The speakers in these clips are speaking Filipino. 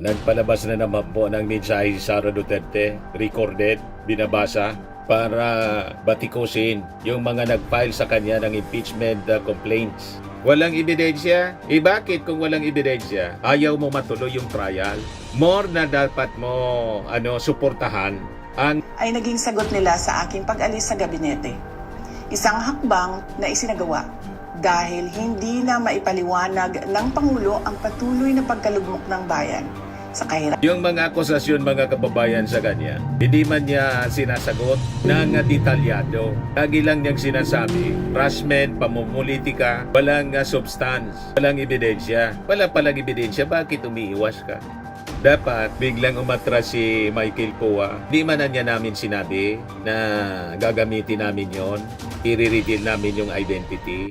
Nagpalabas na naman po ng mensahe si Sara Duterte, recorded, binabasa, para batikusin yung mga nag-file sa kanya ng impeachment complaints. Walang ebidensya? Bakit kung walang ebidensya, ayaw mo matuloy yung trial? More na dapat mo suportahan ang ay naging sagot nila sa aking pag-alis sa gabinete. Isang hakbang na isinagawa dahil hindi na maipaliwanag ng Pangulo ang patuloy na pagkalugmok ng bayan sa kahirapan. yung mga akusasyon mga kababayan sa kanya, hindi man niya sinasagot ng detalyado. Lagi lang niyang sinasabi, harassment, pamumulitika, walang substance, walang ebidensya. Wala palang ebidensya, bakit umiiwas ka? Dapat biglang umatras si Michael Poa. Di man na niya namin sinabi na gagamitin namin yon, i-reveal namin yung identity.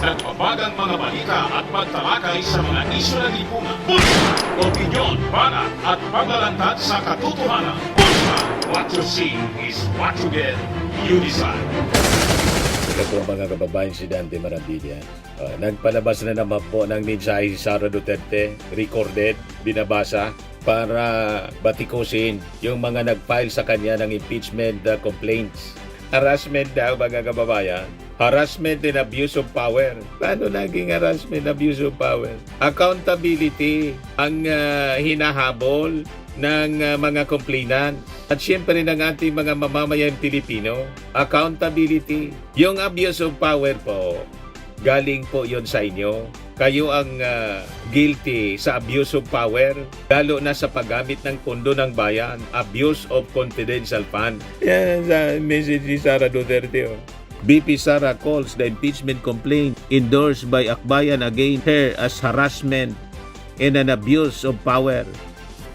Nagpapagang mga balita at pagtalakay sa mga isyu ng lipunan. Bulsa! Opinyon, banat at paglalantad sa katotohanan. Bulsa! What you see is what you get. You decide. Ito po mga kababayan, si Dante Marambilla. Nagpalabas na naman po ng mensahe si Sara Duterte, recorded, binabasa, para batikusin yung mga nag-file sa kanya ng impeachment complaints. Harassment daw mga kababayan. Harassment and abuse of power. Paano naging harassment and abuse of power? Accountability ang hinahabol ng mga complainant. At siyempre ng ating mga mamamayang Pilipino, accountability. Yung abuse of power po, galing po yon sa inyo. Kayo ang guilty sa abuse of power, lalo na sa paggamit ng pondo ng bayan, abuse of confidential fund. Yan sa message ni Sara Duterte. BP Sara calls the impeachment complaint endorsed by Akbayan against her as harassment and an abuse of power.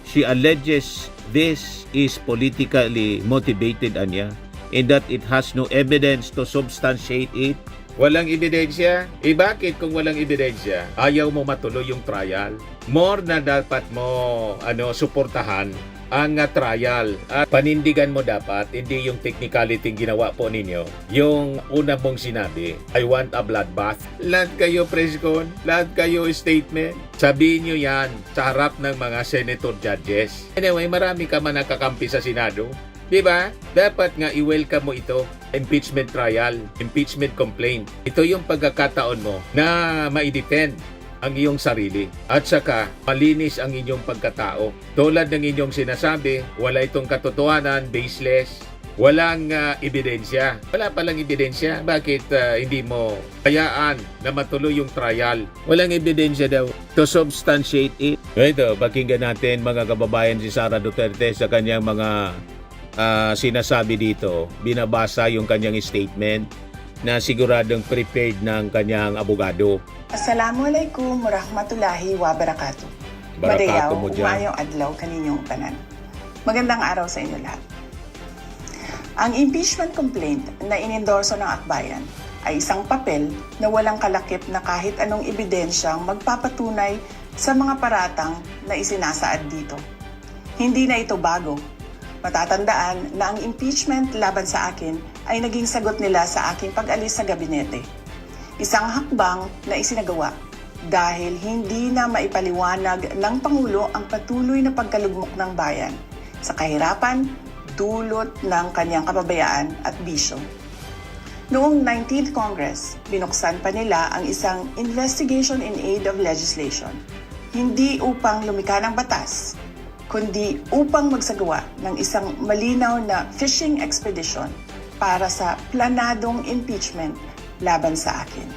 She alleges this is politically motivated, Anya, and that it has no evidence to substantiate it. Walang ebidensya? Bakit kung walang ebidensya, ayaw mo matuloy yung trial? More na dapat mo suportahan ang trial. At panindigan mo dapat, hindi yung technicality ginawa po ninyo. Yung una mong sinabi, I want a bloodbath. Lahat kayo press con, lahat kayo statement. Sabihin nyo yan sa harap ng mga senator judges. Anyway, marami ka man nakakampi sa Senado. Diba? Dapat nga i-welcome mo ito. Impeachment trial, impeachment complaint. Ito yung pagkakataon mo na ma-defend ang iyong sarili. At saka, malinis ang inyong pagkatao. Tulad ng inyong sinasabi, wala itong katotohanan, baseless, walang ebidensya. Wala palang ebidensya. Bakit hindi mo hayaan na matuloy yung trial? Walang ebidensya daw to substantiate it. Ito, pakinggan natin mga kababayan si Sara Duterte sa kanyang mga sinasabi dito. Binabasa yung kanyang statement na siguradong prepared ng kanyang abogado. Assalamualaikum warahmatullahi wabarakatuh. Barakato mo dyan. Umayong adlaw kaninyong tanan. Magandang araw sa inyo lahat. Ang impeachment complaint na inendorso ng Akbayan ay isang papel na walang kalakip na kahit anong ebidensyang magpapatunay sa mga paratang na isinasaad dito. Hindi na ito bago. Matatandaan na ang impeachment laban sa akin ay naging sagot nila sa aking pag-alis sa gabinete. Isang hakbang na isinagawa dahil hindi na maipaliwanag ng Pangulo ang patuloy na pagkalugmok ng bayan sa kahirapan dulot ng kanyang kapabayaan at bisyo. Noong 19th Congress, binuksan pa nila ang isang Investigation in Aid of Legislation, hindi upang lumikha ng batas, kundi upang magsagawa ng isang malinaw na fishing expedition para sa planadong impeachment laban sa akin.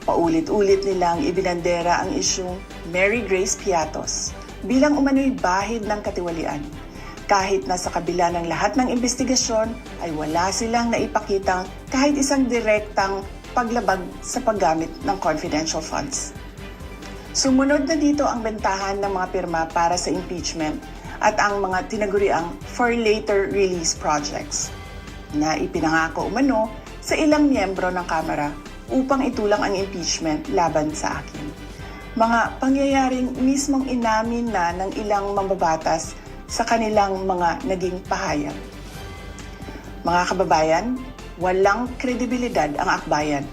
Paulit-ulit nilang ibinandera ang isyung Mary Grace Piatos bilang umano'y bahid ng katiwalian. Kahit na sa kabila ng lahat ng investigasyon ay wala silang naipakitang kahit isang direktang paglabag sa paggamit ng confidential funds. Sumunod na dito ang bentahan ng mga pirma para sa impeachment at ang mga tinaguriang for later release projects na ipinangako umano sa ilang miyembro ng Kamara upang itulang ang impeachment laban sa akin. Mga pangyayaring mismong inamin na ng ilang mambabatas sa kanilang mga naging pahayag. Mga kababayan, walang kredibilidad ang Akbayan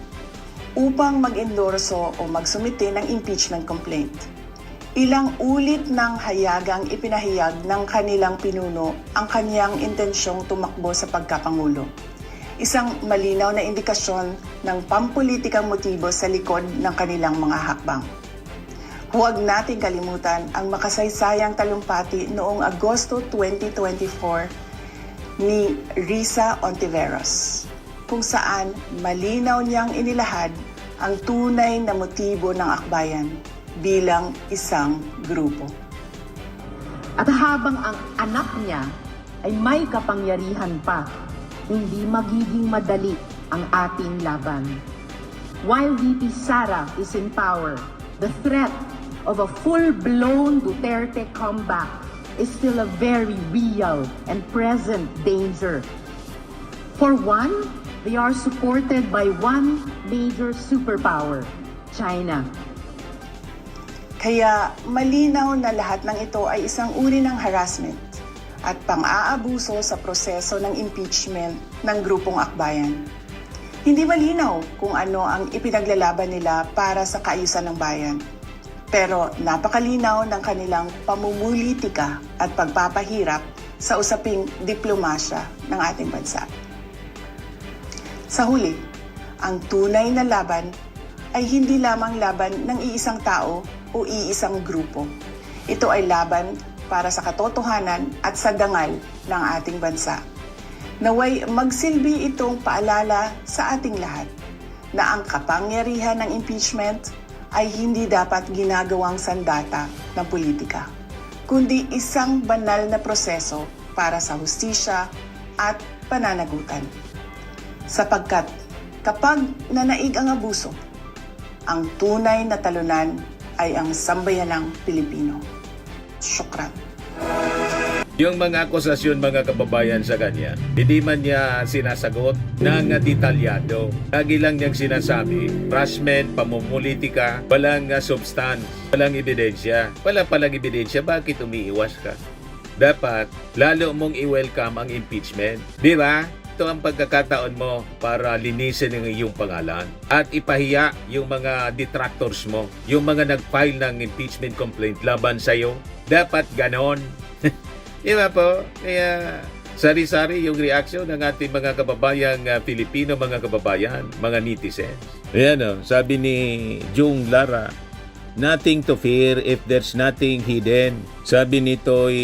upang mag-endorso o magsumite ng impeachment complaint. Ilang ulit ng hayagang ipinahayag ng kanilang pinuno ang kaniyang intensyong tumakbo sa pagkapangulo. Isang malinaw na indikasyon ng pampulitikang motibo sa likod ng kanilang mga hakbang. Huwag nating kalimutan ang makasaysayang talumpati noong Agosto 2024 ni Risa Ontiveros, kung saan malinaw niyang inilahad ang tunay na motibo ng akbayan bilang isang grupo. At habang ang anak niya ay may kapangyarihan pa, hindi magiging madali ang ating laban. While VP Sara is in power, the threat of a full-blown Duterte comeback is still a very real and present danger. For one, they are supported by one major superpower, China. Kaya malinaw na lahat ng ito ay isang uri ng harassment at pang-aabuso sa proseso ng impeachment ng grupong akbayan. Hindi malinaw kung ano ang ipinaglalaban nila para sa kaayusan ng bayan. Pero napakalinaw ng kanilang pamumulitika at pagpapahirap sa usaping diplomasya ng ating bansa. Sa huli, ang tunay na laban ay hindi lamang laban ng iisang tao o iisang grupo. Ito ay laban para sa katotohanan at sa dangal ng ating bansa. Naway magsilbi itong paalala sa ating lahat na ang kapangyarihan ng impeachment ay hindi dapat ginagawang sandata ng politika, kundi isang banal na proseso para sa hustisya at pananagutan. Sapagkat kapag nanaig ang abuso, ang tunay na talunan ay ang sambayanang Pilipino. Syukran. Yung mga akusasyon mga kababayan sa kanya, hindi man niya sinasagot ng detalyado. Lagi lang niyang sinasabi, harassment, pamumulitika, walang substance, walang ebidensya. Wala palang ebidensya, bakit umiiwas ka? Dapat, lalo mong i-welcome ang impeachment. Di ba? Ito ang pagkakataon mo para linisin ang iyong pangalan at ipahiya yung mga detractors mo, yung mga nag-file ng impeachment complaint laban sa'yo. Dapat ganon. Di ba po? Kaya sari-sari yung reaction ng ating mga kababayang Pilipino, mga kababayan, mga netizens. Ayan o, sabi ni Jung Lara, nothing to fear if there's nothing hidden. Sabi ni Toy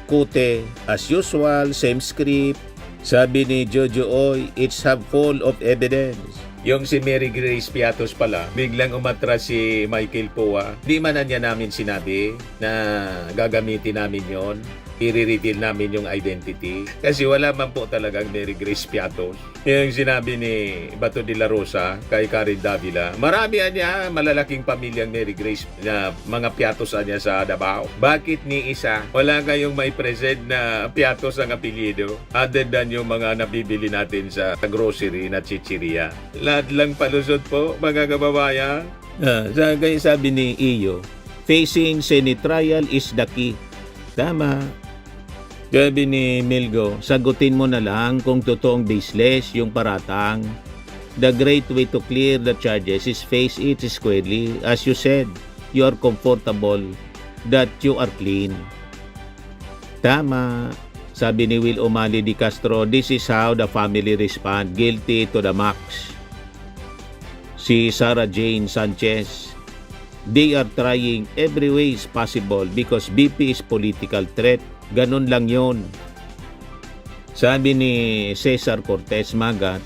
Kute, as usual, same script. Sabi ni Jojo Oy, it's half full of evidence. Yung si Mary Grace Piatos pala, biglang umatras si Michael Poa. Di man na niya namin sinabi na gagamitin namin yon. I-reveal namin yung identity. Kasi wala man po talagang Mary Grace Piatos. Yung sinabi ni Bato de la Rosa kay Karen Davila, marami niya malalaking pamilyang Mary Grace na mga Piatos niya sa Davao. Bakit ni isa? Wala kayong may present na Piatos ang apelyido other than yung mga nabibili natin sa grocery na chichiria. Lahat lang palusot po, mga kababayan. Sabi ni Iyo, facing Senate trial is the key. Tama. Sabi ni Milgo, sagutin mo na lang kung totoong baseless yung paratang. The great way to clear the charges is face it squarely. As you said, you are comfortable that you are clean. Tama. Sabi ni Will O'Malley Di Castro, this is how the family respond. Guilty to the max. Si Sarah Jane Sanchez, they are trying every way is possible because BP is political threat. Ganun lang yon. Sabi ni Cesar Cortez Magat,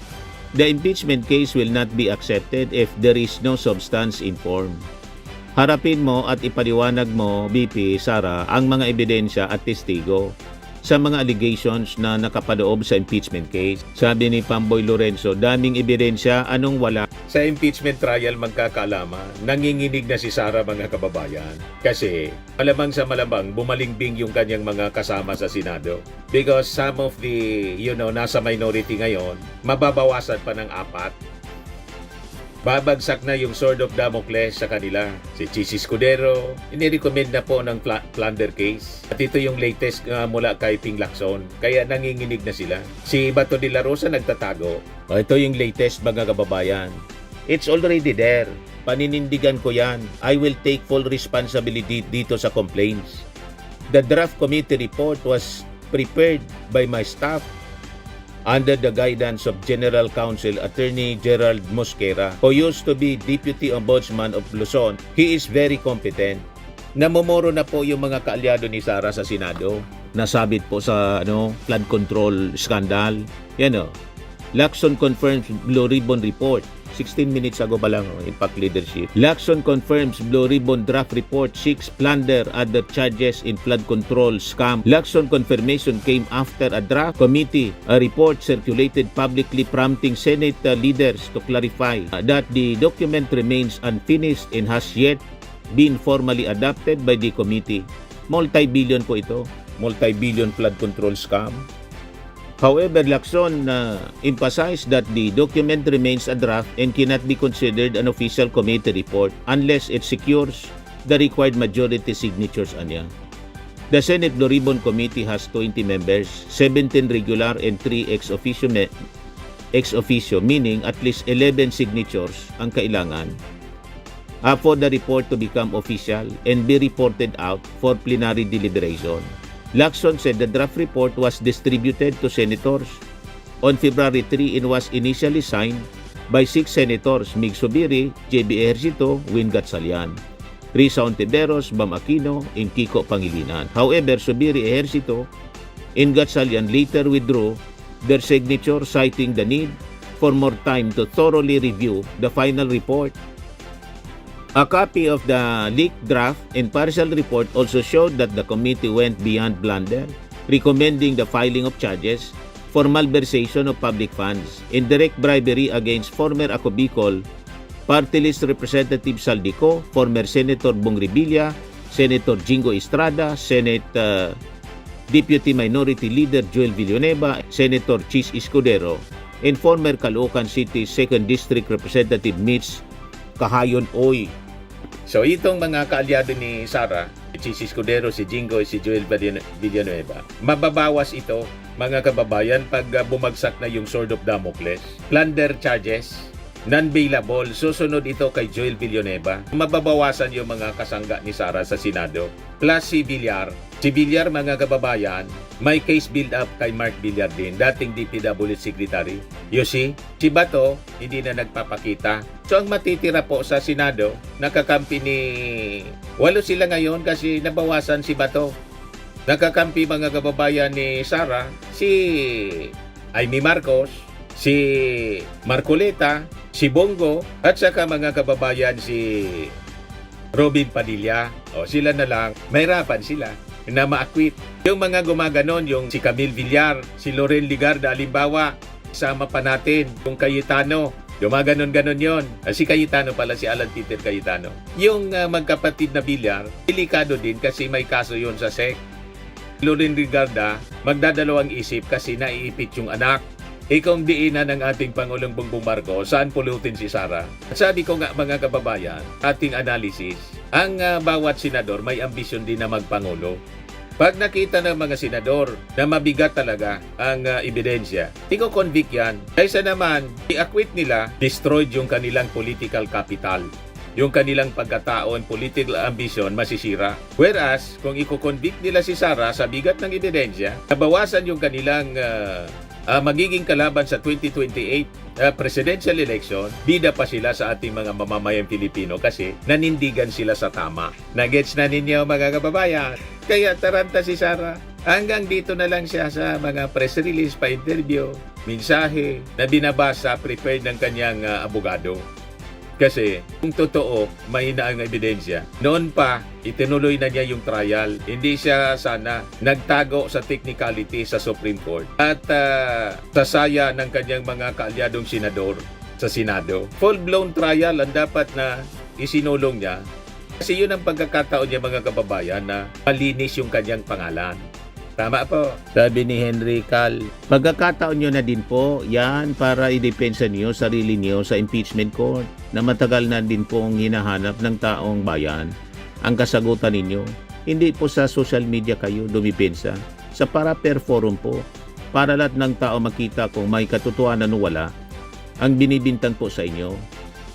the impeachment case will not be accepted if there is no substance in form. Harapin mo at ipaliwanag mo, BP Sara, ang mga ebidensya at testigo sa mga allegations na nakapaloob sa impeachment case. Sabi ni Pamboy Lorenzo, daming ebidensya, anong wala? Sa impeachment trial magkakaalaman, nanginginig na si Sara, mga kababayan. Kasi malamang sa malamang bumalingbing yung kanyang mga kasama sa Senado. Because some of the, nasa minority ngayon, mababawasan pa ng 4. Babagsak na yung Sword of Damocles sa kanila. Si Chis Escudero, inirecommend na po ng plunder case. At ito yung latest mula kay Ping Lacson. Kaya nanginginig na sila. Si Bato de la Rosa nagtatago. Ito yung latest, mga kababayan. It's already there. Paninindigan ko yan. I will take full responsibility dito sa complaints. The draft committee report was prepared by my staff under the guidance of General Counsel Attorney Gerald Mosquera, who used to be Deputy Ombudsman of Luzon. He is very competent. Namumuro na po yung mga kaalyado ni Sara sa Senado. Nasabit po sa flood control scandal. Yan o. Lacson confirms Blue Ribbon report. 16 minutes ago pa lang, impact leadership. Lacson confirms Blue Ribbon draft report 6 plunder other charges in flood control scam. Lacson confirmation came after a draft committee a report circulated publicly prompting Senate leaders to clarify that the document remains unfinished and has yet been formally adopted by the committee. Multi-billion po ito. Multi-billion flood control scam. However, Lacson emphasized that the document remains a draft and cannot be considered an official committee report unless it secures the required majority signatures anya. The Senate Blue Ribbon Committee has 20 members, 17 regular and 3 ex officio, meaning at least 11 signatures ang kailangan for the report to become official and be reported out for plenary deliberation. Lacson said the draft report was distributed to senators on February 3 and was initially signed by 6 senators: Mig Zubiri, J.B. Ejercito, Win Gatchalian, Risa Ontiveros, Bam Aquino, and Kiko Pangilinan. However, Zubiri, Ejercito, and Gatchalian later withdrew their signature, citing the need for more time to thoroughly review the final report. A copy of the leaked draft and partial report also showed that the committee went beyond blunder, recommending the filing of charges for malversation of public funds, indirect bribery against former Ako Bicol Party List Representative Saldico, former Senator Bong Revilla, Senator Jingo Estrada, Senate Deputy Minority Leader Joel Villanueva, Senator Chis Escudero, and former Caloocan City 2nd District Representative Mitch Kahayon Oy. So itong mga kaalyado ni Sara, si Escudero, si Jingo, si Joel Villanueva, mababawas ito, mga kababayan, pag bumagsak na yung Sword of Damocles. Plunder charges, non-bailable, susunod ito kay Joel Villanueva. Mababawasan yung mga kasangga ni Sara sa Senado. Plus si Villar. Si Villar, mga kababayan, may case build up kay Mark Villar din, dating DPWH Secretary. You see, si Bato, hindi na nagpapakita. So ang matitira po sa Senado, nakakampi ni... 8 sila ngayon kasi nabawasan si Bato. Nakakampi, mga kababayan, ni Sara, si Amy Marcos, si Marcoleta, si Bongo, at saka, mga kababayan, si Robin Padilla. O sila na lang, mahirapan sila na ma-acquit. Yung mga gumaganon, yung si Camille Villar, si Loren Ligarda, alimbawa, sama pa natin yung Cayetano. Gumaganon-ganon yon. Si Cayetano pala, si Alan Peter Cayetano. Yung magkapatid na Villar, delikado din kasi may kaso yon sa SEC. Loren Ligarda, magdadalawang isip kasi naiipit yung anak. Kung diinan ng ating Pangulong Bongbong Marcos, saan pulutin si Sara? At sabi ko nga, mga kababayan, ating analysis, ang bawat senador may ambisyon din na magpangulo. Pag nakita ng mga senador na mabigat talaga ang ebidensya, i-convict yan. Kaysa naman, i-acquit nila, destroyed yung kanilang political capital. Yung kanilang pagkataon, political ambition, masisira. Whereas, kung i-convict nila si Sara sa bigat ng ebidensya, nabawasan yung kanilang magiging kalaban sa 2028 presidential election, bida pa sila sa ating mga mamamayang Pilipino kasi nanindigan sila sa tama. Nagets na ninyo, mga kababayan? Kaya taranta si Sara. Hanggang dito na lang siya sa mga press release, pa-interview, mensahe na binabasa, prepared ng kanyang abogado. Kasi kung totoo, mahina ang ebidensya. Noon pa, itinuloy na niya yung trial. Hindi siya sana nagtago sa technicality sa Supreme Court at sasaya ng kanyang mga kaalyadong senador sa Senado. Full-blown trial ang dapat na isinulong niya. Kasi yun ang pagkakataon niya, mga kababayan, na malinis yung kanyang pangalan. Tama po. Sabi ni Henry Cal, pagkakataon nyo na din po yan para idepensa niyo sarili niyo sa impeachment court na matagal na din pong hinahanap ng taong bayan. Ang kasagutan ninyo, hindi po sa social media kayo dumipensa, sa para-per forum po, para lahat ng tao makita kung may katotohanan o wala ang binibintang po sa inyo.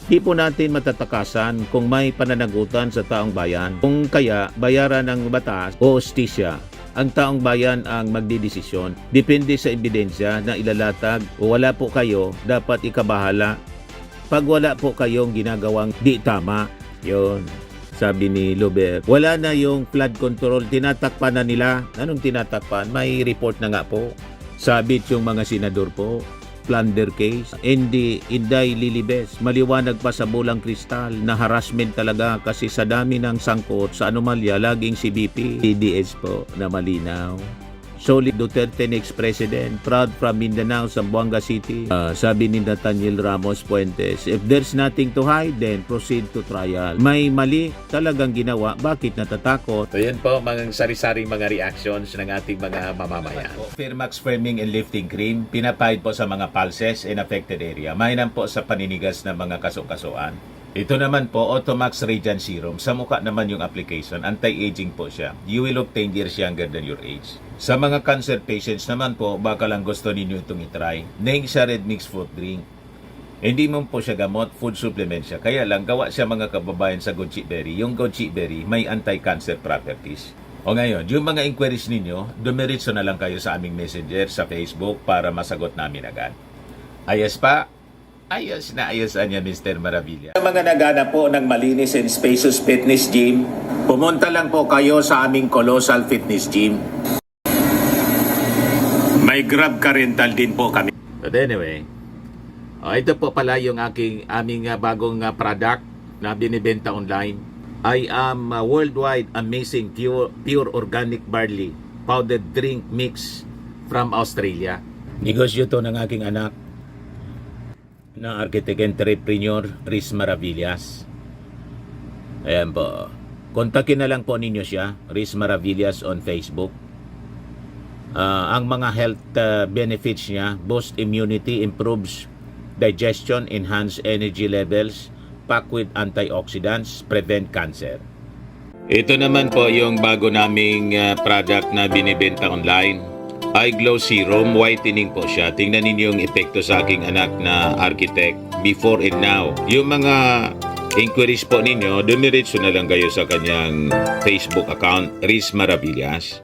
Di po natin matatakasan kung may pananagutan sa taong bayan. Kung kaya bayaran ng batas o hustisya, ang taong bayan ang magdidesisyon. Depende sa ebidensya na ilalatag o wala po kayo, dapat ikabahala. Pag wala po kayong ginagawang di tama, yun. Sabi ni Luber, wala na yung flood control, tinatakpan na nila. Anong tinatakpan? May report na nga po. Sabit yung mga senador po. Plunder case. Inday Lilibes, maliwanag pa sa Bulang Kristal na harassment talaga kasi sa dami ng sangkot sa anomalya, laging si BP, PDS po na malinaw. Solid Duterte next president, proud from Mindanao, Zamboanga City. Sabi ni Nathaniel Ramos Puentes, if there's nothing to hide, then proceed to trial. May mali talagang ginawa, bakit natatakot? So yan po, mga sari-saring mga reactions ng ating mga mamamayan. Firmax Firming and Lifting Cream, pinapahid po sa mga pulses in affected area. Mainam po sa paninigas ng mga kasukasuan. Ito naman po, Automax Radiant Serum. Sa mukha naman yung application, anti-aging po siya. You will look 10 years younger than your age. Sa mga cancer patients naman po, baka lang gusto ninyo itong itry. Neng siya red mixed fruit drink. Hindi mo po siya gamot, food supplement siya. Kaya lang, gawa siya mga kababayan sa goji berry. Yung goji berry, may anti-cancer properties. O ngayon, yung mga inquiries ninyo, dumiritso na lang kayo sa aming messenger sa Facebook para masagot namin agad. Ayos pa? Ayos na ayos niya, Mr. Maravilla. Sa mga naghanap po ng malinis and spacious fitness gym, pumunta lang po kayo sa aming Colossal Fitness Gym. May Grab car rental din po kami. But anyway, ito po pala yung aming bagong product na binibenta online. I am worldwide amazing pure organic barley powdered drink mix from Australia. Negosyo to ng aking anak na architect entrepreneur Riz Maravillas. Ayan po. Kontakin na lang po ninyo siya, Riz Maravillas on Facebook. Ang mga health benefits niya, boost immunity, improves digestion, enhance energy levels, packed with antioxidants, prevent cancer. Ito naman po yung bago naming product na binibenta online. Eye Glow Serum, whitening po siya. Tingnan ninyo yung epekto sa aking anak na architect before and now. Yung mga inquiries po ninyo, dumiretso na lang kayo sa kanyang Facebook account, Riz Maravillas.